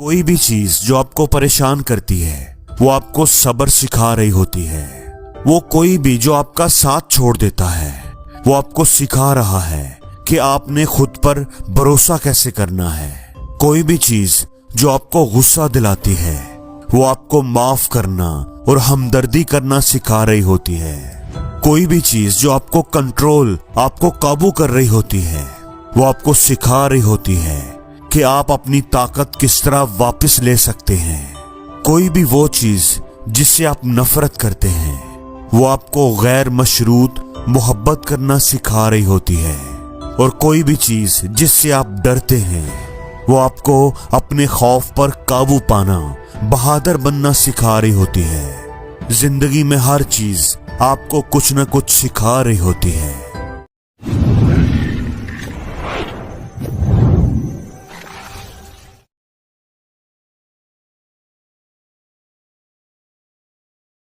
کوئی بھی چیز جو آپ کو پریشان کرتی ہے وہ آپ کو صبر سکھا رہی ہوتی ہے. وہ کوئی بھی جو آپ کا ساتھ چھوڑ دیتا ہے وہ آپ کو سکھا رہا ہے کہ آپ نے خود پر بھروسہ کیسے کرنا ہے. کوئی بھی چیز جو آپ کو غصہ دلاتی ہے وہ آپ کو معاف کرنا اور ہمدردی کرنا سکھا رہی ہوتی ہے. کوئی بھی چیز جو آپ کو کنٹرول، آپ کو قابو کر رہی ہوتی ہے وہ آپ کو سکھا رہی ہوتی ہے کہ آپ اپنی طاقت کس طرح واپس لے سکتے ہیں. کوئی بھی وہ چیز جس سے آپ نفرت کرتے ہیں وہ آپ کو غیر مشروط محبت کرنا سکھا رہی ہوتی ہے. اور کوئی بھی چیز جس سے آپ ڈرتے ہیں وہ آپ کو اپنے خوف پر قابو پانا، بہادر بننا سکھا رہی ہوتی ہے. زندگی میں ہر چیز آپ کو کچھ نہ کچھ سکھا رہی ہوتی ہے.